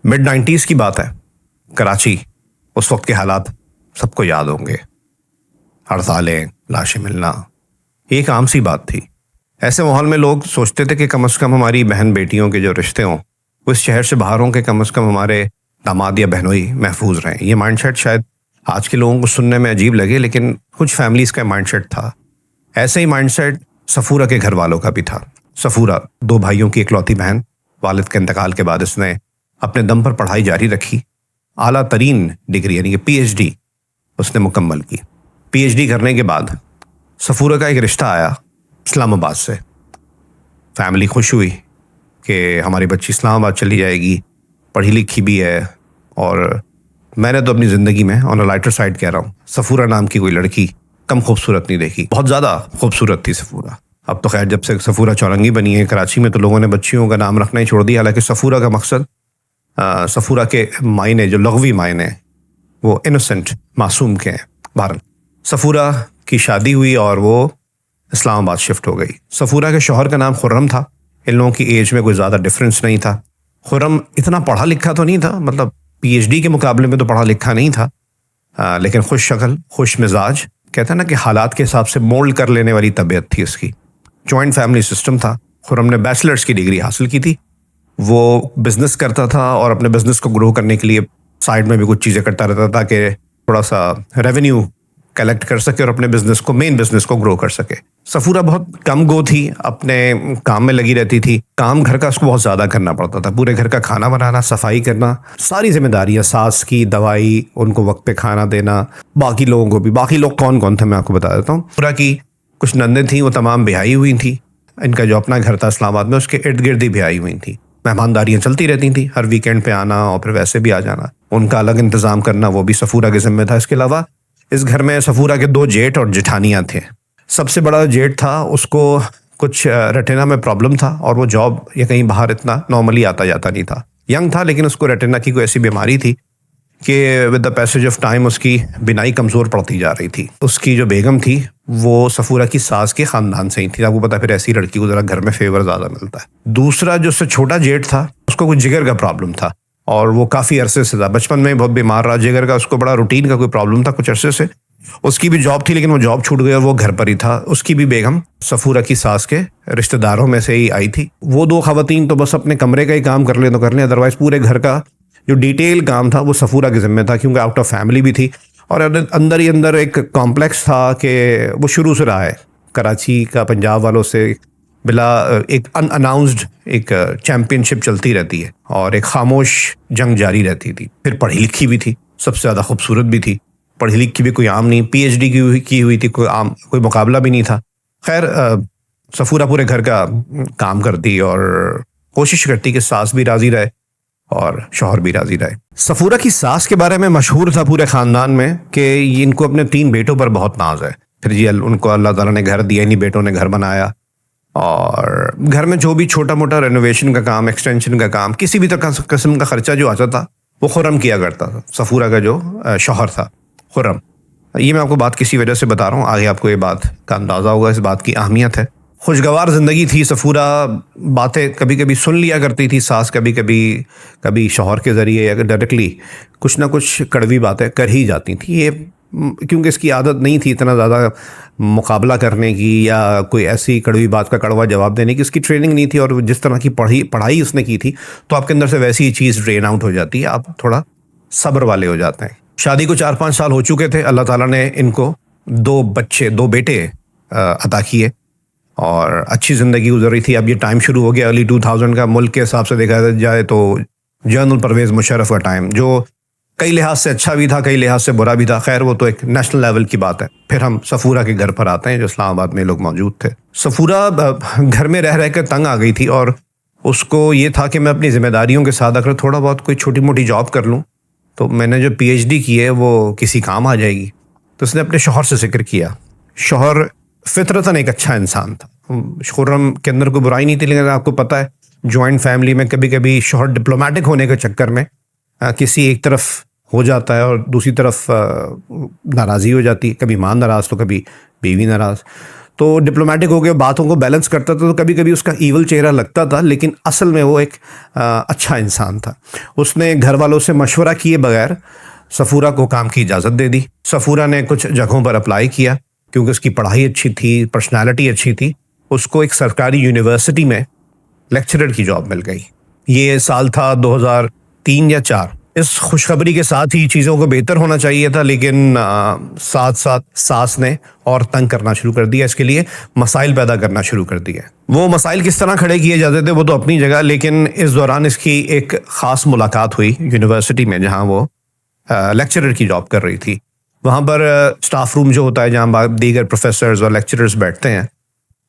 Mid 90s की बात है। कराची, उस वक्त के हालात सबको याद होंगे। हड़तालें, लाशें मिलना एक आम सी बात थी। ऐसे माहौल में लोग सोचते थे कि कम से कम हमारी बहन बेटियों के जो रिश्ते हों वो इस शहर से बाहर हों, कि कम से कम हमारे दामाद या बहनोई महफूज रहें। ये माइंडसेट शायद आज के लोगों को सुनने में अजीब लगे, लेकिन कुछ फैमिलीज का माइंडसेट था। ऐसे ही माइंडसेट सफूरा के घर वालों का भी था। सफूरा 2 भाइयों की इकलौती बहन। वालिद के इंतकाल के बाद इसने अपने दम पर पढ़ाई जारी रखी। आला तरीन डिग्री यानी कि पीएचडी उसने मुकम्मल की। पीएचडी करने के बाद सफूरा का एक रिश्ता आया इस्लामाबाद से। फैमिली खुश हुई कि हमारी बच्ची इस्लामाबाद चली जाएगी, पढ़ी लिखी भी है। और मैंने तो अपनी ज़िंदगी में ऑन अ लाइटर साइड कह रहा हूँ, सफूरा नाम की कोई लड़की कम खूबसूरत नहीं देखी। बहुत ज़्यादा खूबसूरत थी सफूरा। अब तो खैर जब से सफूरा चौरंगी बनी है कराची में तो लोगों ने बच्चियों का नाम रखना ही छोड़ दिया। हालांकि सफूरा का मकसद, सफूरा के मायने जो लग़वी मायने वो इनोसेंट, मासूम के हैं। बहरहाल सफूरा की शादी हुई और वो इस्लामाबाद शिफ्ट हो गई। सफूरा के शौहर का नाम खुर्रम था। इन लोगों की एज में कोई ज़्यादा डिफरेंस नहीं था। खुर्रम इतना पढ़ा लिखा तो नहीं था, मतलब पीएचडी के मुकाबले में तो पढ़ा लिखा नहीं था, लेकिन खुश शक्ल, खुश मिजाज, कहते हैं ना कि हालात के हिसाब से मोल्ड कर लेने वाली तबीयत थी उसकी। जॉइंट फैमिली सिस्टम था। खुर्रम ने बैचलर्स की डिग्री हासिल की थी। वो बिजनेस करता था और अपने बिजनेस को ग्रो करने के लिए साइड में भी कुछ चीज़ें करता रहता था कि थोड़ा सा रेवेन्यू कलेक्ट कर सके और अपने बिजनेस को, मेन बिजनेस को ग्रो कर सके। सफूरा बहुत कम गो थी, अपने काम में लगी रहती थी। काम घर का उसको बहुत ज़्यादा करना पड़ता था। पूरे घर का खाना बनाना, सफाई करना, सारी जिम्मेदारियाँ, सास की दवाई, उनको वक्त पे खाना देना, बाकी लोगों को भी। बाकी लोग कौन कौन थे मैं आपको बता देता हूँ। सफूरा की कुछ नंदें थीं, वो तमाम ब्याही हुई थी। इनका जो अपना घर था इस्लामाबाद में, उसके इर्द गिर्द ही ब्याही हुई थी। मेहमानदारियाँ चलती रहती थी, हर वीकेंड पे आना और फिर वैसे भी आ जाना। उनका अलग इंतज़ाम करना वो भी सफूरा के ज़िम्मे था। इसके अलावा इस घर में सफूरा के 2 जेठ और जेठानियाँ थे। सबसे बड़ा जेठ था, उसको कुछ रेटिना में प्रॉब्लम था और वो जॉब या कहीं बाहर इतना नॉर्मली आता जाता नहीं था। यंग था लेकिन उसको रेटिना की कोई ऐसी बीमारी थी कि with the passage of time उसकी बिनाई कमज़ोर पड़ती जा रही थी। उसकी जो बेगम थी वो सफूरा की सास के ख़ानदान से ही थी। आपको पता, फिर ऐसी लड़की को ज़रा घर में फेवर ज़्यादा मिलता है। दूसरा जो उससे छोटा जेठ था, उसको कुछ जिगर का प्रॉब्लम था और वो काफ़ी अरसे से था। बचपन में बहुत बीमार रहा जिगर का, उसको बड़ा रूटीन का कोई प्रॉब्लम था कुछ अरसे से। उसकी भी जॉब थी लेकिन वो जॉब छूट गई और वो घर पर ही था। उसकी भी बेगम सफूरा की सास के रिश्तेदारों में से ही आई थी। वो 2 खवातीन तो बस अपने कमरे का ही काम कर ले तो कर लें, अदरवाइज पूरे घर का जो डिटेल काम था वो सफूरा के ज़िम्मे था, क्योंकि आउट ऑफ फैमिली भी थी। और अंदर ही अंदर एक कॉम्प्लेक्स था कि वो शुरू से रहा है कराची का, पंजाब वालों से बिला एक अनअनाउंस्ड एक चैम्पियनशिप चलती रहती है और एक खामोश जंग जारी रहती थी। फिर पढ़ी लिखी भी थी, सबसे ज़्यादा खूबसूरत भी थी। पढ़ी लिखी भी कोई आम नहीं, पीएचडी की हुई थी, कोई मुकाबला भी नहीं था। खैर सफूरा पूरे घर का काम करती और कोशिश करती कि सास भी राज़ी रहे और शौहर भी राज़ी रहे। सफूरा की सास के बारे में मशहूर था पूरे ख़ानदान में कि इनको अपने 3 बेटों पर बहुत नाज है। फिर जी उनको अल्लाह ताला ने घर दिया, इन्हीं बेटों ने घर बनाया और घर में जो भी छोटा मोटा रेनोवेशन का काम, एक्सटेंशन का काम, किसी भी तरह किस्म का खर्चा जो आता था वो खुर्रम किया करता था। सफूरा का जो शौहर था खुर्रम। ये मैं आपको बात किसी वजह से बता रहा हूँ, आगे आपको ये बात का अंदाज़ा होगा, इस बात की अहमियत है। खुशगवार ज़िंदगी थी। सफूरा बातें कभी कभी सुन लिया करती थी सास, कभी शौहर के ज़रिए या डायरेक्टली कुछ ना कुछ कड़वी बातें कर ही जाती थी। ये क्योंकि इसकी आदत नहीं थी इतना ज़्यादा मुकाबला करने की या कोई ऐसी कड़वी बात का कड़वा जवाब देने की, इसकी ट्रेनिंग नहीं थी। और जिस तरह की पढ़ाई उसने की थी तो आपके अंदर से वैसी ही चीज़ ड्रेन आउट हो जाती है, आप थोड़ा सब्र वाले हो जाते हैं। शादी को 4-5 साल हो चुके थे। अल्लाह ताला ने इनको 2 बेटे अता किए और अच्छी ज़िंदगी गुजर रही थी। अब ये टाइम शुरू हो गया अर्ली 2000 का। मुल्क के हिसाब से देखा जाए तो जनरल परवेज़ मुशर्रफ का टाइम, जो कई लिहाज से अच्छा भी था, कई लिहाज से बुरा भी था। खैर वो तो एक नेशनल लेवल की बात है। फिर हम सफूरा के घर पर आते हैं जो इस्लामाबाद में लोग मौजूद थे। सफूरा घर में रह कर तंग आ गई थी और उसको ये था कि मैं अपनी जिम्मेदारियों के साथ अगर थोड़ा बहुत कोई छोटी मोटी जॉब कर लूँ तो मैंने जो पीएचडी की है वो किसी काम आ जाएगी। तो उसने अपने शौहर से जिक्र किया। शौहर फितरतन एक अच्छा इंसान था। खुर्रम के अंदर कोई बुराई नहीं थी, लेकिन आपको पता है जॉइंट फैमिली में कभी कभी शौहर डिप्लोमेटिक होने के चक्कर में किसी एक तरफ हो जाता है और दूसरी तरफ नाराज़ी हो जाती है। कभी मां नाराज़ तो कभी बीवी नाराज़। तो डिप्लोमेटिक होकर बातों को बैलेंस करता था, तो कभी कभी उसका ईवल चेहरा लगता था, लेकिन असल में वो एक अच्छा इंसान था। उसने घर वालों से मशवरा किए बगैर सफूरा को काम की इजाज़त दे दी। सफूरा ने कुछ जगहों पर अप्लाई किया, क्योंकि उसकी पढ़ाई अच्छी थी, पर्सनालिटी अच्छी थी। उसको एक सरकारी यूनिवर्सिटी में लेक्चरर की जॉब मिल गई। ये साल था 2003 या 4। इस खुशखबरी के साथ ही चीज़ों को बेहतर होना चाहिए था, लेकिन साथ साथ सास ने और तंग करना शुरू कर दिया, इसके लिए मसाइल पैदा करना शुरू कर दिए। वो मसाइल किस तरह खड़े किए जाते थे वो तो अपनी जगह, लेकिन इस दौरान इसकी एक ख़ास मुलाकात हुई यूनिवर्सिटी में, जहाँ वो लेक्चरर की जॉब कर रही थी। वहाँ पर स्टाफ रूम जो होता है, जहाँ दीगर प्रोफेसर्स और लेक्चरर्स बैठते हैं,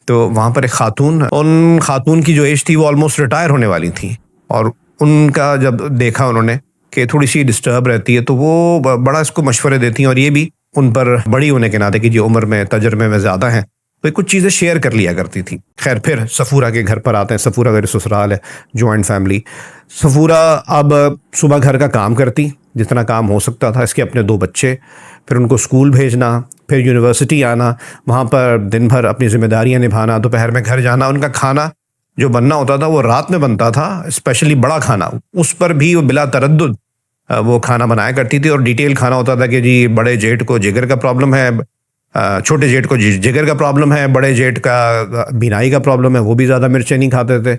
तो वहाँ पर एक खातून, उन खातून की जो एज थी वो ऑलमोस्ट रिटायर होने वाली थी, और उनका जब देखा उन्होंने कि थोड़ी सी डिस्टर्ब रहती है, तो वो बड़ा इसको मशवरे देती हैं, और ये भी उन पर बड़ी होने के नाते कि जो उम्र में तजर्बे में ज़्यादा हैं, तो कुछ चीज़ें शेयर कर लिया करती थी। खैर, फिर सफूरा के घर पर आते हैं। सफूरा मेरे ससुराल है, जॉइंट फैमिली। सफूरा अब सुबह घर का काम करती, जितना काम हो सकता था। इसके अपने 2 बच्चे, फिर उनको स्कूल भेजना, फिर यूनिवर्सिटी आना, वहाँ पर दिन भर अपनी जिम्मेदारियाँ निभाना, दोपहर में घर जाना। उनका खाना जो बनना होता था वो रात में बनता था, स्पेशली बड़ा खाना, उस पर भी वो बिला तरद्दुद वो खाना बनाया करती थी। और डिटेल खाना होता था कि जी बड़े जेठ को जिगर का प्रॉब्लम है, छोटे जेठ को जिगर का प्रॉब्लम है, बड़े जेठ का बीनाई का प्रॉब्लम है, वो भी ज़्यादा मिर्चें नहीं खाते थे,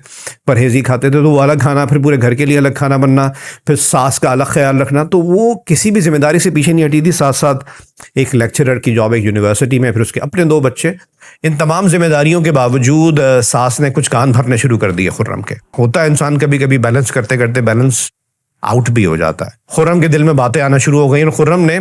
परहेज़ी खाते थे, तो वो अलग खाना, फिर पूरे घर के लिए अलग खाना बनना, फिर सास का अलग ख्याल रखना। तो वो किसी भी जिम्मेदारी से पीछे नहीं हटी थी। साथ साथ एक लेक्चरर की जॉब एक यूनिवर्सिटी में, फिर उसके अपने 2 बच्चे। इन तमाम जिम्मेदारियों के बावजूद सास ने कुछ कान भरने शुरू कर दिए खुर्रम के। होता है इंसान कभी कभी बैलेंस करते करते बैलेंस आउट भी हो जाता है। खुर्रम के दिल में बातें आना शुरू हो गई, और खुर्रम ने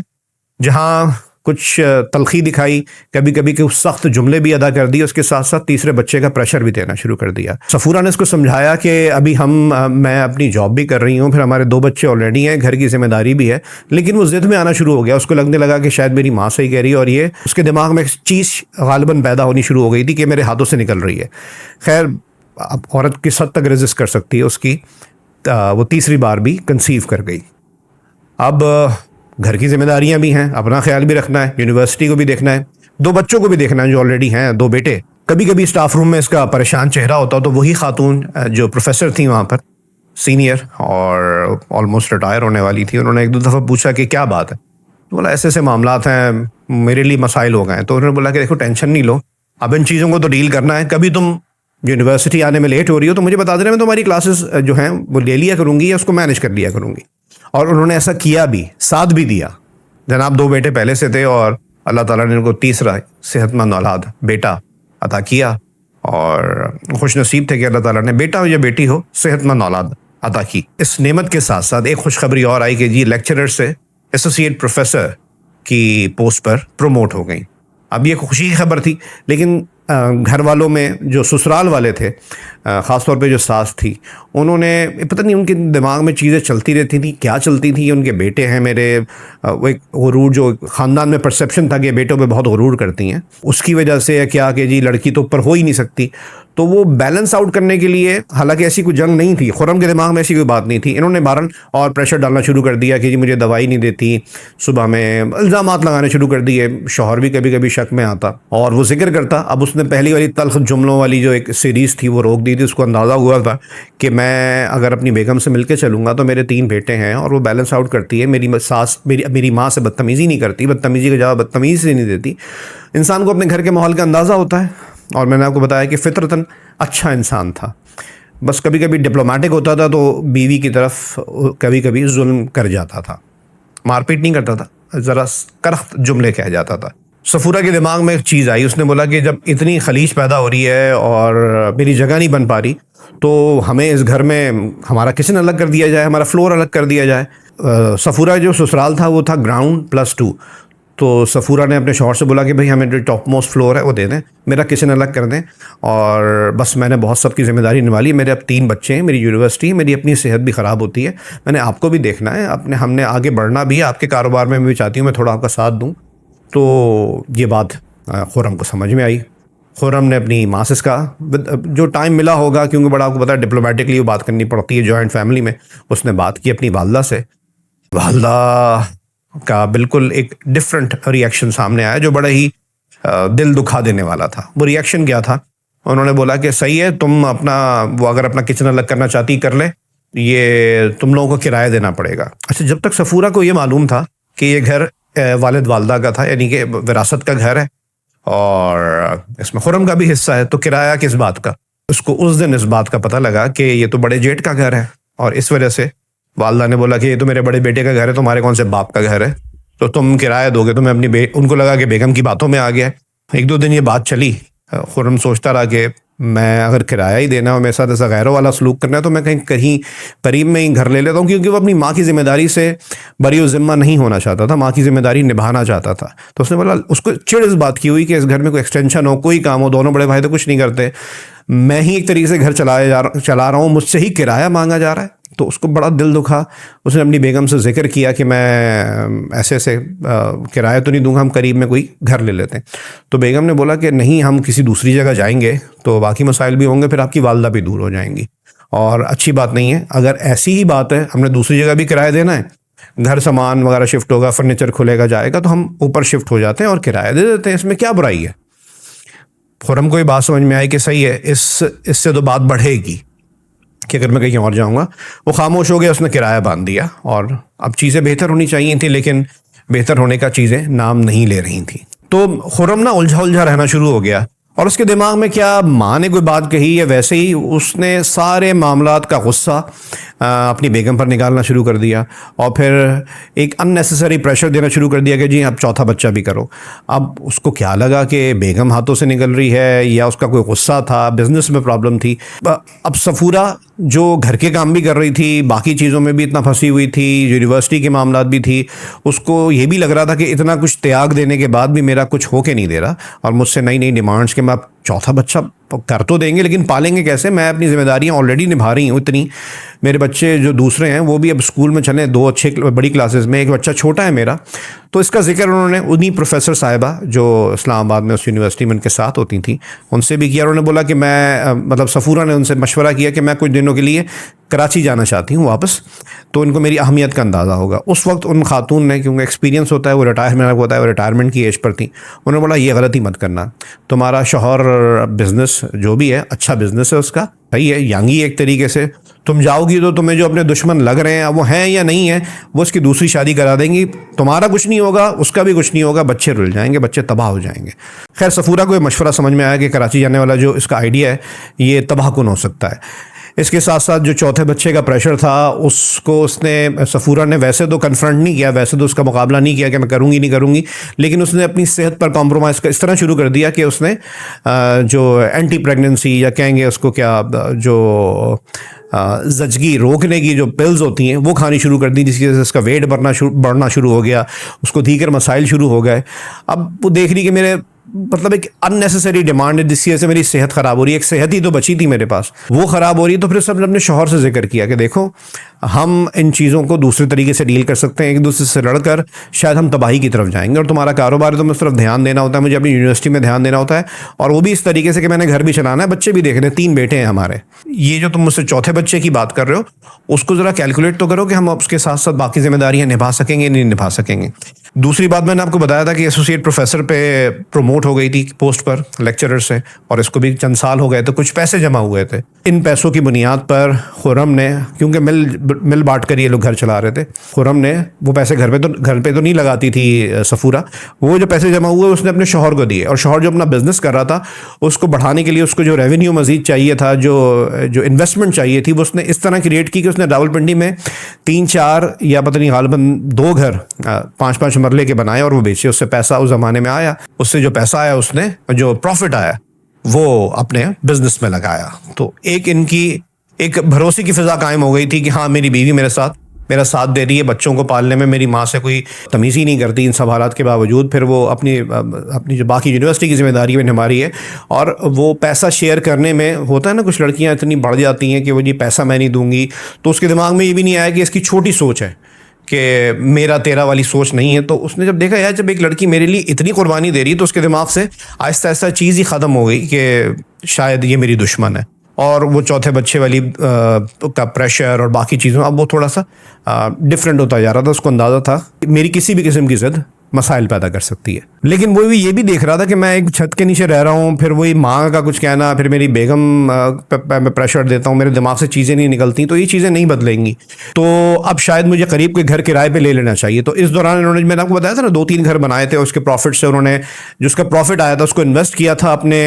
जहाँ कुछ तलखी दिखाई, कभी कभी कुछ सख्त जुमले भी अदा कर दिए, उसके साथ साथ तीसरे बच्चे का प्रेशर भी देना शुरू कर दिया। सफूरा ने इसको समझाया कि अभी मैं अपनी जॉब भी कर रही हूँ, फिर हमारे 2 बच्चे ऑलरेडी हैं, घर की जिम्मेदारी भी है। लेकिन वो जिद में आना शुरू हो गया। उसको लगने लगा कि शायद मेरी माँ सही कह रही है, और ये उसके दिमाग में एक चीज़ गालिबन पैदा होनी शुरू हो गई थी कि मेरे हाथों से निकल रही है। खैर, अब औरत किस हद तक रेजिस्ट कर सकती है उसकी, वो तीसरी बार भी कंसीव कर गई। अब घर की जिम्मेदारियां भी हैं, अपना ख्याल भी रखना है, यूनिवर्सिटी को भी देखना है, 2 बच्चों को भी देखना है जो ऑलरेडी हैं, 2 बेटे। कभी कभी स्टाफ रूम में इसका परेशान चेहरा होता, तो वही खातून जो प्रोफेसर थी वहाँ पर, सीनियर और ऑलमोस्ट रिटायर होने वाली थी, उन्होंने 1-2 दफ़ा पूछा कि क्या बात है। तो बोला ऐसे ऐसे मामलात हैं, मेरे लिए मसाइल हो गए हैं। तो उन्होंने बोला कि देखो, टेंशन नहीं लो, अब इन चीज़ों को तो डील करना है। कभी तुम यूनिवर्सिटी आने में लेट हो रही हो तो मुझे बता देना, मैं तुम्हारी क्लासेस जो हैं वो ले लिया करूँगी या उसको मैनेज कर लिया करूँगी। और उन्होंने ऐसा किया भी, साथ भी दिया। जनाब 2 बेटे पहले से थे, और अल्लाह ताला ने उनको तीसरा सेहतमंद औलाद बेटा अता किया, और खुश नसीब थे कि अल्लाह ताला ने बेटा हो या बेटी हो सेहतमंद औलाद अता की। इस नेमत के साथ साथ एक खुशखबरी और आई कि जी लेक्चरर से एसोसिएट प्रोफेसर की पोस्ट पर प्रमोट हो गई। अब ये खुशी की खबर थी, लेकिन घर वालों में जो ससुराल वाले थे, ख़ास तौर पे जो सास थी, उन्होंने पता नहीं उनके दिमाग में चीज़ें चलती रहती थी, क्या चलती थी। उनके बेटे हैं मेरे, वो एक गुरूर जो ख़ानदान में परसेप्शन था कि बेटों पे बहुत गुरूर करती हैं, उसकी वजह से क्या कि जी लड़की तो ऊपर हो ही नहीं सकती। तो वो बैलेंस आउट करने के लिए, हालांकि ऐसी कोई जंग नहीं थी, खुर्रम के दिमाग में ऐसी कोई बात नहीं थी, इन्होंने बहरहाल और प्रेशर डालना शुरू कर दिया कि जी मुझे दवाई नहीं देती, सुबह में इल्ज़ामात लगाने शुरू कर दिए। शौहर भी कभी कभी शक में आता और वो जिक्र करता। अब उसने पहली वाली तल्ख जुमलों वाली जो एक सीरीज़ थी वो रोक दी थी। उसको अंदाज़ा हुआ था कि मैं अगर अपनी बेगम से मिलकर चलूँगा तो मेरे 3 बेटे हैं और वो बैलेंस आउट करती है। मेरी सास मेरी माँ से बदतमीज़ी नहीं करती, बदतमीज़ी का जवाब बदतमीज़ी से नहीं देती। इंसान को अपने घर के माहौल का अंदाज़ा होता है, और मैंने आपको बताया कि फितरतन अच्छा इंसान था। बस कभी कभी डिप्लोमेटिक होता था तो बीवी की तरफ कभी कभी जुल्म कर जाता था, मारपीट नहीं करता था, ज़रा करख्त जुमले कह जाता था। सफूरा के दिमाग में एक चीज़ आई, उसने बोला कि जब इतनी खलीज पैदा हो रही है और मेरी जगह नहीं बन पा रही, तो हमें इस घर में हमारा किचन अलग कर दिया जाए, हमारा फ्लोर अलग कर दिया जाए। सफूरा जो ससुराल था वो था ग्राउंड +2। तो सफूरा ने अपने शौहर से बोला कि भाई हमें जो टॉप मोस्ट फ्लोर है वो दे दें, मेरा किचन अलग कर दें, और बस मैंने बहुत सबकी जिम्मेदारी निभा ली। मेरे अब 3 बच्चे हैं, मेरी यूनिवर्सिटी है, मेरी अपनी सेहत भी ख़राब होती है, मैंने आपको भी देखना है, हमने आगे बढ़ना भी है, आपके कारोबार में मैं भी चाहती हूँ मैं थोड़ा आपका साथ दूँ। तो ये बात खुर्रम को समझ में आई। खुर्रम ने अपनी माँ से कहा, जो टाइम मिला होगा, क्योंकि बड़ा आपको पता है डिप्लोमेटिकली वो बात करनी पड़ती है जॉइंट फैमिली में, उसने बात की अपनी वालदा से। वालदा का बिल्कुल एक डिफरेंट रिएक्शन सामने आया, जो बड़ा ही दिल दुखा देने वाला था। वो रिएक्शन क्या था, उन्होंने बोला कि सही है, तुम अपना वो अगर अपना किचन अलग करना चाहती कर ले, ये तुम लोगों को किराया देना पड़ेगा। अच्छा, जब तक सफूरा को ये मालूम था कि ये घर वालिद वालदा का था, यानी कि विरासत का घर है और इसमें खुरम का भी हिस्सा है, तो किराया किस बात का, उसको उस दिन इस बात का पता लगा कि ये तो बड़े जेठ का घर है। और इस वजह से वालदा ने बोला कि ये तो मेरे बड़े बेटे का घर है, तुम्हारे कौन से बाप का घर है, तो तुम किराया दोगे। तो मैं उनको लगा कि बेगम की बातों में आ गया। एक दो दिन ये बात चली, खुरम सोचता रहा कि मैं अगर किराया ही देना और मेरे साथ ऐसा गैरों वाला सलूक करना है तो मैं कहीं कहीं करीब में ही घर ले लेता हूँ, क्योंकि वो अपनी माँ की जिम्मेदारी से बरी ज़िम्मा नहीं होना चाहता था, माँ की जिम्मेदारी निभाना चाहता था। तो उसने बोला, उसको चिढ़ इस बात की हुई कि इस घर में कोई एक्सटेंशन हो, कोई काम हो, दोनों बड़े भाई तो कुछ नहीं करते, मैं ही एक तरीके से घर चला रहा हूँ, मुझसे ही किराया मांगा जा रहा है। तो उसको बड़ा दिल दुखा। उसने अपनी बेगम से जिक्र किया कि मैं ऐसे ऐसे किराया तो नहीं दूंगा, हम करीब में कोई घर ले लेते हैं। तो बेगम ने बोला कि नहीं, हम किसी दूसरी जगह जाएंगे तो बाकी मसाइल भी होंगे, फिर आपकी वालदा भी दूर हो जाएंगी और अच्छी बात नहीं है। अगर ऐसी ही बात है, हमने दूसरी जगह भी किराया देना है, घर सामान वगैरह शिफ्ट होगा, फर्नीचर खुलेगा जाएगा, तो हम ऊपर शिफ्ट हो जाते हैं और किराया दे देते हैं, इसमें क्या बुराई है। खुरम को ये बात समझ में आई कि सही है, इससे तो बात बढ़ेगी कि अगर मैं कहीं और जाऊंगा। वो खामोश हो गया, उसने किराया बांध दिया और अब चीज़ें बेहतर होनी चाहिए थी, लेकिन बेहतर होने का चीज़ें नाम नहीं ले रही थी। तो खुरम ना उलझा उलझा रहना शुरू हो गया और उसके दिमाग में क्या माँ ने कोई बात कही या वैसे ही उसने सारे मामलात का गुस्सा अपनी बेगम पर निकालना शुरू कर दिया और फिर एक अननेसेसरी प्रेशर देना शुरू कर दिया कि जी अब चौथा बच्चा भी करो। अब उसको क्या लगा कि बेगम हाथों से निकल रही है या उसका कोई गुस्सा था, बिजनेस में प्रॉब्लम थी। अब सफूरा जो घर के काम भी कर रही थी, बाकी चीज़ों में भी इतना फंसी हुई थी, यूनिवर्सिटी के मामला भी थी, उसको ये भी लग रहा था कि इतना कुछ त्याग देने के बाद भी मेरा कुछ हो के नहीं दे रहा और मुझसे नई नई डिमांड्स के मैं अब चौथा बच्चा कर तो देंगे लेकिन पालेंगे कैसे, मैं अपनी जिम्मेदारियां ऑलरेडी निभा रही हूँ इतनी। मेरे बच्चे जो दूसरे हैं वो भी अब स्कूल में चले, 2 अच्छे बड़ी क्लासेस में, एक बच्चा छोटा है मेरा। तो इसका जिक्र उन्होंने उन्हीं प्रोफेसर साहिबा जो इस्लामाबाद में उस यूनिवर्सिटी में उनके साथ होती थी उनसे भी किया। उन्होंने बोला कि मैं मतलब सफूरा ने उनसे मशवरा किया कि मैं कुछ दिनों के लिए कराची जाना चाहती हूँ वापस, तो इनको मेरी अहमियत का अंदाज़ा होगा। उस वक्त उन खातून ने, क्योंकि एक्सपीरियंस होता है, वो रिटायरमेंट होता है, वो रिटायरमेंट की एज पर थी, उन्होंने बोला ये गलती मत करना, तुम्हारा शौहर बिज़नेस जो भी है अच्छा बिज़नेस है उसका, सही है, यंगी एक तरीके से, तुम जाओगी तो तुम्हें जो अपने दुश्मन लग रहे हैं वो हैं या नहीं है, वो उसकी दूसरी शादी करा देंगी, तुम्हारा कुछ नहीं होगा, उसका भी कुछ नहीं होगा, बच्चे रुल जाएंगे, बच्चे तबाह हो जाएंगे। खैर सफूरा को मशवरा समझ में आया कि कराची जाने वाला जो इसका आइडिया है ये तबाहकुन हो सकता है। इसके साथ साथ जो चौथे बच्चे का प्रेशर था उसको उसने, सफूरा ने वैसे तो कन्फ्रंट नहीं किया, वैसे तो उसका मुकाबला नहीं किया कि मैं करूँगी नहीं करूँगी, लेकिन उसने अपनी सेहत पर कॉम्प्रोमाइज़ इस तरह शुरू कर दिया कि उसने जो एंटी प्रेगनेंसी या कहेंगे उसको क्या, जो जचगी रोकने की जो पिल्स होती हैं वो खानी शुरू कर दी, जिसकी वजह से उसका वेट बढ़ना शुरू हो गया, उसको दीगर मसाइल शुरू हो गए। अब वो देख रही कि मेरे मतलब एक अननेसेसरी डिमांड है जिसकी वजह से मेरी सेहत ख़राब हो रही है, एक सेहत ही तो बची थी मेरे पास, वो ख़राब हो रही है। तो फिर उसने अपने शौहर से जिक्र किया कि देखो हम इन चीज़ों को दूसरे तरीके से डील कर सकते हैं, एक दूसरे से लड़कर शायद हम तबाही की तरफ जाएंगे, और तुम्हारा कारोबार है तो उस तरफ ध्यान देना होता है, मुझे अपनी यूनिवर्सिटी में ध्यान देना होता है, और वो भी इस तरीके से कि मैंने घर भी चलाना है, बच्चे भी देखने, 3 बेटे हैं हमारे। ये जो तुम मुझसे चौथे बच्चे की बात कर रहे हो उसको ज़रा कैलकुलेट तो करो कि हम उसके साथ साथ बाकी जिम्मेदारियां निभा सकेंगे नहीं निभा सकेंगे। दूसरी बात मैंने आपको बताया था कि एसोसिएट प्रोफेसर पे प्रमोट हो गई थी पोस्ट पर लेक्चरर से, और इसको भी चंद साल हो गए तो कुछ पैसे जमा हुए थे। इन पैसों की बुनियाद पर खुरम ने, क्योंकि मिल बांट कर ये लोग घर चला रहे थे, खुरम ने वो पैसे घर पे तो नहीं लगाती थी सफूरा, वो जो पैसे जमा हुए उसने अपने शौहर को दिए, और शौहर जो अपना बिजनेस कर रहा था उसको बढ़ाने के लिए उसको जो रेवेन्यू मजीद चाहिए था, जो इन्वेस्टमेंट चाहिए थी, वो उसने इस तरह क्रिएट की कि उसने रावलपिंडी में 3-4 या पता नहीं गालिबन 2 घर 5-5 मरले के बनाए और वो बेचे। उससे पैसा उस जमाने में आया, उससे जो पैसा आया उसने जो प्रॉफिट आया वो अपने बिजनेस में लगाया। तो एक इनकी एक भरोसे की फिजा कायम हो गई थी कि हाँ मेरी बीवी मेरा साथ दे रही है, बच्चों को पालने में मेरी माँ से कोई तमीज़ ही नहीं करती इन सब हालात के बावजूद, फिर वो अपनी जो बाकी यूनिवर्सिटी की जिम्मेदारी में निभा रही है, और वो पैसा शेयर करने में होता है ना, कुछ लड़कियां इतनी बढ़ जाती हैं कि वो जी पैसा मैं नहीं दूंगी, तो उसके दिमाग में ये भी नहीं आया कि इसकी छोटी सोच है कि मेरा तेरा वाली सोच नहीं है। तो उसने जब देखा यार जब एक लड़की मेरे लिए इतनी कुर्बानी दे रही है, तो उसके दिमाग से आहिस्ता आहिस्ता चीज़ ही ख़त्म हो गई कि शायद ये मेरी दुश्मन है, और वो चौथे बच्चे वाली का प्रेशर और बाकी चीज़ों, अब वो थोड़ा सा डिफरेंट होता जा रहा था। उसको अंदाज़ा था मेरी किसी भी किस्म की ज़िद मसाइल पैदा कर सकती है। लेकिन वो भी ये भी देख रहा था कि मैं एक छत के नीचे रह रहा हूँ, फिर वही माँ का कुछ कहना, फिर मेरी बेगम मैं प्रेशर देता हूँ, मेरे दिमाग से चीज़ें नहीं निकलती, तो ये चीज़ें नहीं बदलेंगी। तो अब शायद मुझे करीब के घर किराए पे ले लेना चाहिए। तो इस दौरान इन्होंने, मैंने आपको बताया था ना, 2-3 घर बनाए थे, उसके प्रॉफिट से उन्होंने, जिसका प्रॉफिट आया था उसको इन्वेस्ट किया था अपने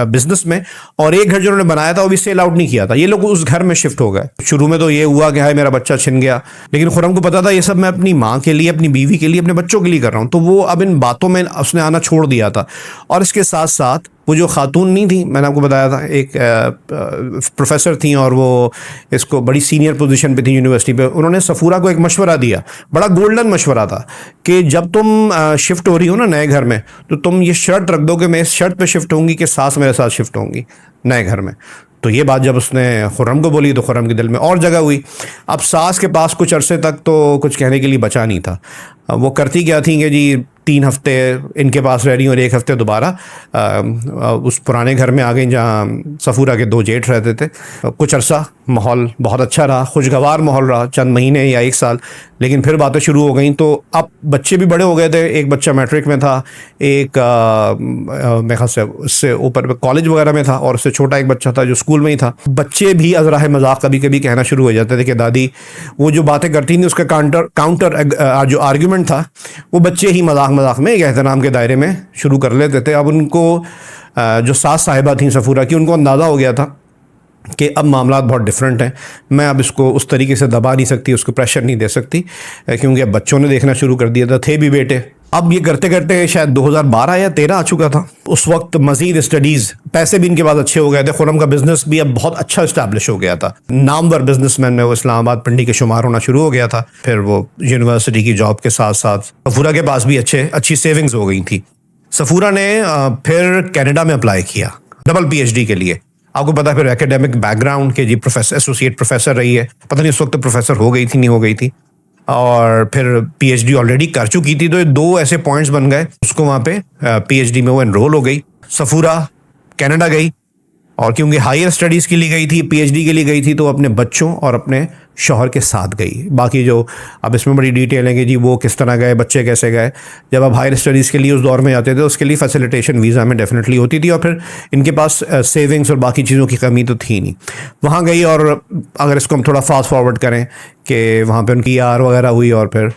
बिजनेस में, और एक घर जो उन्होंने बनाया था वो भी सेल आउट नहीं किया था। ये लोग उस घर में शिफ्ट हो गए। शुरू में तो ये हुआ कि हाय मेरा बच्चा छिन गया, लेकिन खुर्रम को पता था ये सब मैं अपनी माँ के लिए, अपनी बीवी के लिए, अपने बच्चों के लिए कर रहा हूँ। तो वो अब इन बातों में उसने आना छोड़ दिया था। और इसके साथ साथ वो जो खातून नहीं थी, मैंने आपको बताया था, एक प्रोफेसर थी और वो इसको बड़ी सीनियर पोजीशन पे थी यूनिवर्सिटी पे। उन्होंने सफूरा को एक मशवरा दिया, बड़ा गोल्डन मशवरा था, कि जब तुम शिफ्ट हो रही हो ना नए घर में, तो तुम ये शर्त रख दो कि मैं इस शर्त पे शिफ्ट होंगी कि सास मेरे साथ शिफ्ट होंगी नए घर में। तो ये बात जब उसने खुर्रम को बोली तो खुर्रम के दिल में और जगह हुई। अब सास के पास कुछ अरसे तक तो कुछ कहने के लिए बचा नहीं था। वो करती क्या थी कि जी 3 हफ्ते इनके पास रह रही और 1 हफ्ते दोबारा उस पुराने घर में आ गई जहाँ सफूरा के 2 जेठ रहते थे। कुछ अरसा माहौल बहुत अच्छा रहा, खुशगवार माहौल रहा, चंद महीने या 1 साल। लेकिन फिर बातें शुरू हो गई। तो अब बच्चे भी बड़े हो गए थे, एक बच्चा मैट्रिक में था, एक मेरे ख्याल से उससे ऊपर कॉलेज वगैरह में था, और उससे छोटा एक बच्चा था जो स्कूल में ही था। बच्चे भी अजराह मजाक कभी कभी कहना शुरू हो जाते थे कि दादी वो जो बातें करती थी उसका काउंटर जो आर्ग्यूमेंट था वो बच्चे ही मजाक में एक एहतराम के दायरे में शुरू कर लेते थे। अब उनको जो सास साहिबा थी सफूरा की, उनको अंदाज़ा हो गया था कि अब मामला बहुत डिफरेंट हैं। मैं अब इसको उस तरीके से दबा नहीं सकती, उसको प्रेशर नहीं दे सकती, क्योंकि अब बच्चों ने देखना शुरू कर दिया था, थे भी बेटे। अब ये करते करते शायद 2012 या 13 आ चुका था। उस वक्त मजीद स्टडीज़, पैसे भी इनके पास अच्छे हो गए थे। खुर्रम का बिजनेस भी अब बहुत अच्छा इस्टेब्लिश हो गया था, नामवर बिजनेसमैन में वो इस्लामाबाद पिंडी के शुमार होना शुरू हो गया था। फिर वो यूनिवर्सिटी की जॉब के साथ साथ सफूरा के पास भी अच्छी सेविंग्स हो गई थी। सफूरा ने फिर कनाडा में अप्लाई किया डबल PhD के लिए। आपको पता है फिर एकेडमिक बैकग्राउंड के जी प्रोफेसर, एसोसिएट प्रोफेसर रही है, पता नहीं उस वक्त प्रोफेसर हो गई थी नहीं हो गई थी, और फिर PhD ऑलरेडी कर चुकी थी। तो ये 2 ऐसे पॉइंट्स बन गए, उसको वहाँ पे PhD में वो एनरोल हो गई। सफूरा कनाडा गई, और क्योंकि हायर स्टडीज़ के लिए गई थी, PhD के लिए गई थी, तो अपने बच्चों और अपने शौहर के साथ गई। बाकी जो अब इसमें बड़ी डिटेल है कि जी वो किस तरह गए, बच्चे कैसे गए। जब आप हायर स्टडीज़ के लिए उस दौर में जाते थे उसके लिए फैसिलिटेशन वीज़ा में डेफिनेटली होती थी, और फिर इनके पास सेविंग्स और बाकी चीज़ों की कमी तो थी नहीं। वहाँ गई, और अगर इसको हम थोड़ा फास्ट फॉरवर्ड करें कि वहाँ पर उनकी ER वगैरह हुई, और फिर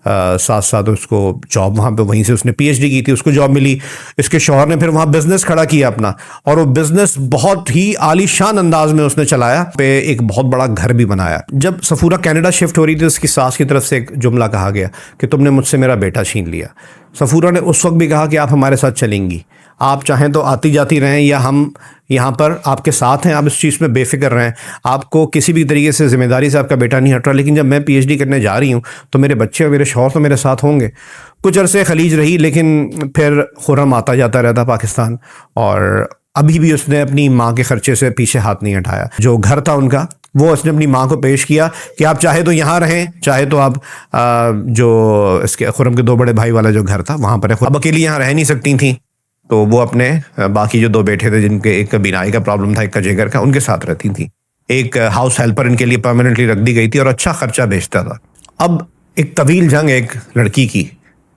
साथ साथ उसको जॉब, वहाँ पे वहीं से उसने PhD की थी, उसको जॉब मिली। इसके शौहर ने फिर वहाँ बिजनेस खड़ा किया अपना, और वो बिजनेस बहुत ही आलीशान अंदाज में उसने चलाया। पे एक बहुत बड़ा घर भी बनाया। जब सफूरा कनाडा शिफ्ट हो रही थी, उसकी सास की तरफ से एक जुमला कहा गया कि तुमने मुझसे मेरा बेटा छीन लिया। सफूरा ने उस वक्त भी कहा कि आप हमारे साथ चलेंगी, आप चाहें तो आती जाती रहें, या हम यहाँ पर आपके साथ हैं, आप इस चीज़ में बेफिक्र रहें, आपको किसी भी तरीके से जिम्मेदारी से आपका बेटा नहीं हट रहा। लेकिन जब मैं PhD करने जा रही हूँ तो मेरे बच्चे और मेरे शौहर तो मेरे साथ होंगे। कुछ अरसे खलीज रही, लेकिन फिर खुर्रम आता जाता रहता पाकिस्तान, और अभी भी उसने अपनी माँ के खर्चे से पीछे हाथ नहीं हटाया। जो घर था उनका, वो उसने अपनी माँ को पेश किया कि आप चाहे तो यहाँ रहें, चाहे तो आप जो इसके खुर्रम के 2 बड़े भाई वाला जो घर था वहाँ पर, अब अकेली यहाँ रह नहीं सकती थी, तो वो अपने बाकी जो 2 बेटे थे, जिनके एक का बीनाई का प्रॉब्लम था, एक का जिगर का, उनके साथ रहती थी। एक हाउस हेल्पर इनके लिए परमानेंटली रख दी गई थी, और अच्छा खर्चा भेजता था। अब एक तवील जंग एक लड़की की,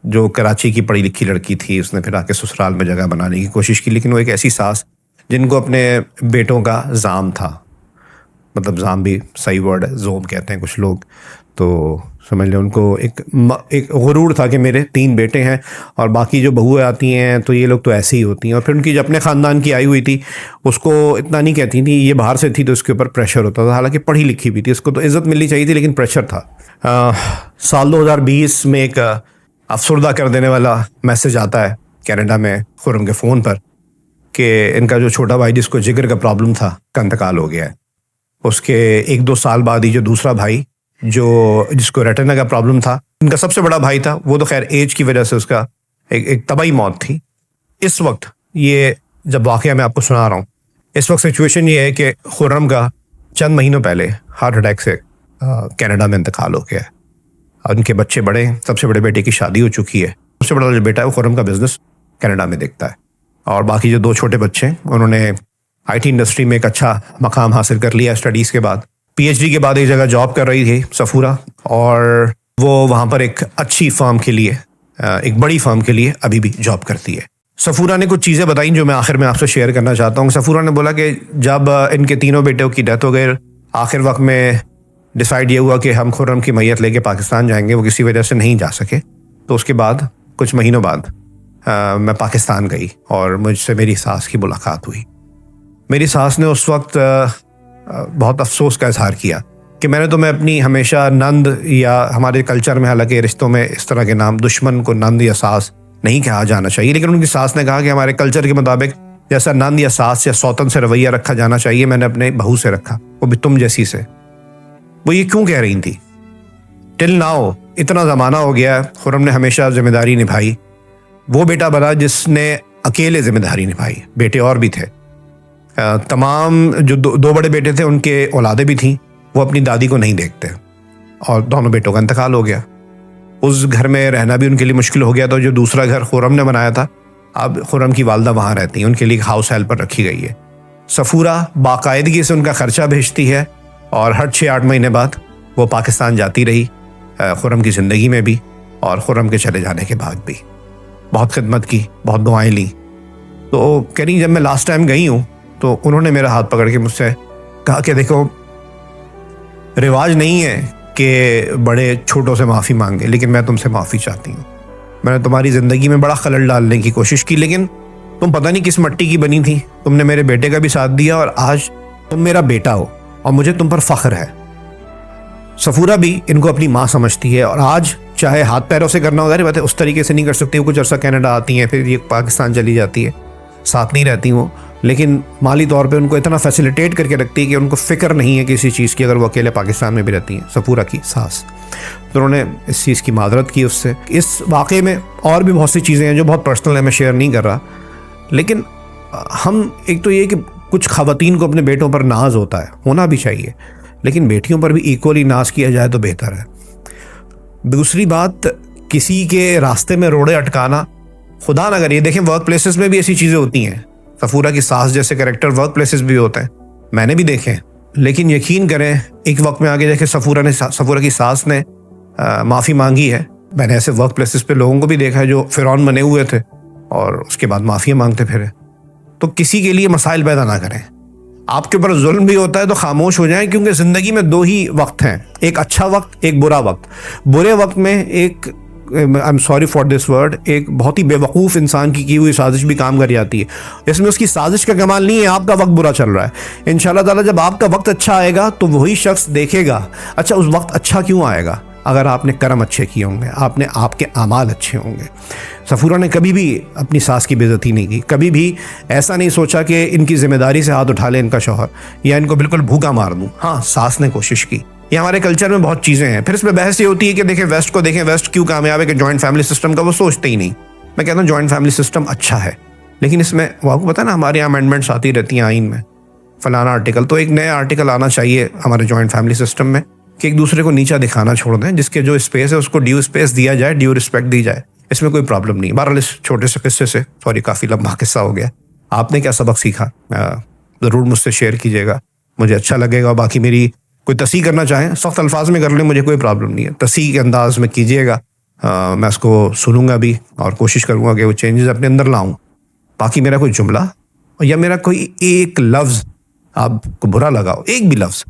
जो कराची की पढ़ी लिखी लड़की थी, उसने फिर आके ससुराल में जगह बनाने की कोशिश की, लेकिन वो एक ऐसी सास जिनको अपने बेटों का जाम था, मतलब जाम भी सही वर्ड है, जोम कहते हैं कुछ लोग, तो समझ लें उनको एक गुरूर था कि मेरे 3 बेटे हैं, और बाकी जो बहुएं आती हैं तो ये लोग तो ऐसे ही होती हैं। और फिर उनकी जो अपने ख़ानदान की आई हुई थी उसको इतना नहीं कहती थी, ये बाहर से थी तो उसके ऊपर प्रेशर होता था। हालांकि पढ़ी लिखी भी थी, उसको तो इज़्ज़त मिलनी चाहिए थी, लेकिन प्रेशर था। साल 2020 में एक अफसरदा कर देने वाला मैसेज आता है कनाडा में खुर्रम के फ़ोन पर कि इनका जो छोटा भाई जिसको जिगर का प्रॉब्लम था का इंतकाल हो गया है। उसके 1-2 साल बाद ही जो दूसरा भाई जिसको रेटिना का प्रॉब्लम था, इनका सबसे बड़ा भाई था, वो तो खैर एज की वजह से उसका एक तबाही मौत थी। इस वक्त ये जब वाक़या मैं आपको सुना रहा हूँ, इस वक्त सिचुएशन ये है कि खुर्रम का चंद महीनों पहले हार्ट अटैक से कनाडा में इंतकाल हो गया है। उनके बच्चे बड़े हैं, सबसे बड़े बेटे की शादी हो चुकी है, सबसे बड़ा जो बेटा है वो खुर्रम का बिजनेस कनाडा में देखता है, और बाकी जो 2 छोटे बच्चे हैं उन्होंने IT इंडस्ट्री में एक अच्छा मकाम हासिल कर लिया स्टडीज़ के बाद। PhD के बाद एक जगह जॉब कर रही थी सफूरा, और वो वहाँ पर एक अच्छी फर्म के लिए एक बड़ी फर्म के लिए अभी भी जॉब करती है। सफूरा ने कुछ चीज़ें बताई जो मैं आखिर में आपसे शेयर करना चाहता हूँ। सफूरा ने बोला कि जब इनके तीनों बेटों की डेथ हो गई, आखिर वक्त में डिसाइड ये हुआ कि हम खुर्रम की मैयत लेके पाकिस्तान जाएंगे, वो किसी वजह से नहीं जा सके। तो उसके बाद कुछ महीनों बाद मैं पाकिस्तान गई और मुझसे मेरी सास की मुलाकात हुई। मेरी सास ने उस वक्त बहुत अफसोस का इजहार किया कि मैंने तुम्हें अपनी हमेशा नंद, या हमारे कल्चर में हालांकि रिश्तों में इस तरह के नाम, दुश्मन को नंद या सास नहीं कहा जाना चाहिए, लेकिन उनकी सास ने कहा कि हमारे कल्चर के मुताबिक जैसा नंद या सास या सौतन से रवैया रखा जाना चाहिए, मैंने अपने बहू से रखा, वो भी तुम जैसी से। वो ये क्यों कह रही थी? टिल नाउ इतना ज़माना हो गया, खुर्रम ने हमेशा जिम्मेदारी निभाई। वो बेटा बना जिसने अकेले जिम्मेदारी निभाई, बेटे और भी थे। तमाम जो दो बड़े बेटे थे उनके औलादे भी थीं, वो अपनी दादी को नहीं देखते और दोनों बेटों का इंतकाल हो गया। उस घर में रहना भी उनके लिए मुश्किल हो गया। तो जो दूसरा घर खुर्रम ने बनाया था, अब खुर्रम की वालदा वहाँ रहती हैं, उनके लिए हाउस हेल्पर रखी गई है। सफूरा बाकायदगी से उनका खर्चा भेजती है और हर 6-8 महीने बाद वो पाकिस्तान जाती रही, खुर्रम की ज़िंदगी में भी और खुर्रम के चले जाने के बाद भी। बहुत खिदमत की, बहुत दुआएं ली। तो कह रही जब मैं लास्ट टाइम गई हूँ तो उन्होंने मेरा हाथ पकड़ के मुझसे कहा कि देखो, रिवाज नहीं है कि बड़े छोटों से माफ़ी मांगे, लेकिन मैं तुमसे माफ़ी चाहती हूँ। मैंने तुम्हारी ज़िंदगी में बड़ा खलल डालने की कोशिश की, लेकिन तुम पता नहीं किस मट्टी की बनी थी। तुमने मेरे बेटे का भी साथ दिया और आज तुम मेरा बेटा हो और मुझे तुम पर फ़ख्र है। सफूरा भी इनको अपनी माँ समझती है और आज चाहे हाथ पैरों से करना होगा, बात है उस तरीके से नहीं कर सकती। वो कुछ अर्सा कनाडा आती हैं, फिर ये पाकिस्तान चली जाती है, साथ नहीं रहती वो, लेकिन माली तौर पे उनको इतना फैसिलिटेट करके रखती है कि उनको फ़िक्र नहीं है किसी चीज़ की, अगर वो अकेले पाकिस्तान में भी रहती हैं। सफूरा की सास, तो उन्होंने इस चीज़ की मादरत की उससे। इस वाक़े में और भी बहुत सी चीज़ें हैं जो बहुत पर्सनल है, मैं शेयर नहीं कर रहा, लेकिन हम एक तो ये कि कुछ ख़वातीन को अपने बेटों पर नाज होता है, होना भी चाहिए, लेकिन बेटियों पर भी इक्वली नाज किया जाए तो बेहतर है। दूसरी बात, किसी के रास्ते में रोड़े अटकाना, खुदा ना करे। देखें, वर्क प्लेसेस में भी ऐसी चीज़ें होती हैं। सफूरा की सास जैसे कैरेक्टर वर्क प्लेसेस भी होते हैं, मैंने भी देखे हैं, लेकिन यकीन करें एक वक्त में आगे जाके सफूरा की सास ने माफ़ी मांगी है। मैंने ऐसे वर्क प्लेसेस पे लोगों को भी देखा है जो फिरौन बने हुए थे और उसके बाद माफ़िया मांगते फिरे। तो किसी के लिए मसाइल पैदा ना करें। आपके ऊपर जुल्म भी होता है तो खामोश हो जाएं, क्योंकि ज़िंदगी में 2 ही वक्त हैं, एक अच्छा वक्त, एक बुरा वक्त। बुरे वक्त में एक, I am sorry for this word, एक बहुत ही बेवकूफ़ इंसान की हुई साजिश भी काम कर जाती है। इसमें उसकी साजिश का कमाल नहीं है, आपका वक्त बुरा चल रहा है। इंशाल्लाह ताला जब आपका वक्त अच्छा आएगा तो वही शख्स देखेगा, अच्छा उस वक्त अच्छा क्यों आएगा, अगर आपने कर्म अच्छे किए होंगे, आपने आपके आमाल अच्छे होंगे। सफूरा ने कभी भी अपनी सास की बेइज्जती नहीं की, कभी भी ऐसा नहीं सोचा कि इनकी जिम्मेदारी से हाथ उठा ले इनका शौहर, या इनको बिल्कुल भूखा मार दूँ। हाँ, सास ने कोशिश की। ये हमारे कल्चर में बहुत चीज़ें हैं। फिर इसमें बहस ये होती है कि देखें वेस्ट को देखें, वेस्ट क्यों कामयाब है कि जॉइंट फैमिली सिस्टम का वो सोचते ही नहीं। मैं कहता हूँ जॉइंट फैमिली सिस्टम अच्छा है, लेकिन इसमें वो आपको पता है ना, हमारे यहाँ अमेंडमेंट्स आती रहती हैं आइन में, फलाना आर्टिकल, तो एक नया आर्टिकल आना चाहिए हमारे जॉइंट फैमिली सिस्टम में कि एक दूसरे को नीचा दिखाना छोड़ दें, जिसके जो स्पेस है उसको ड्यू स्पेस दिया जाए, ड्यू रिस्पेक्ट दी जाए। इसमें कोई प्रॉब्लम नहीं। बहरहाल इस छोटे से किस्से से, सॉरी काफ़ी लंबा किस्सा हो गया, आपने क्या सबक सीखा ज़रूर मुझसे शेयर कीजिएगा, मुझे अच्छा लगेगा। बाकी मेरी कोई तस्हीह करना चाहें सख्त अल्फाज में कर लें, मुझे कोई प्रॉब्लम नहीं है, तस्हीह के अंदाज में कीजिएगा। मैं उसको सुनूंगा भी और कोशिश करूँगा कि वो चेंजेस अपने अंदर लाऊं। बाकी मेरा कोई जुमला या मेरा कोई एक लफ्ज़ आपको बुरा लगाओ, एक भी लफ्ज़,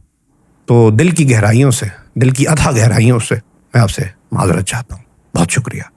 तो दिल की गहराइयों से, दिल की अथाह गहराइयों से मैं आपसे माजरत चाहता हूँ। बहुत शुक्रिया।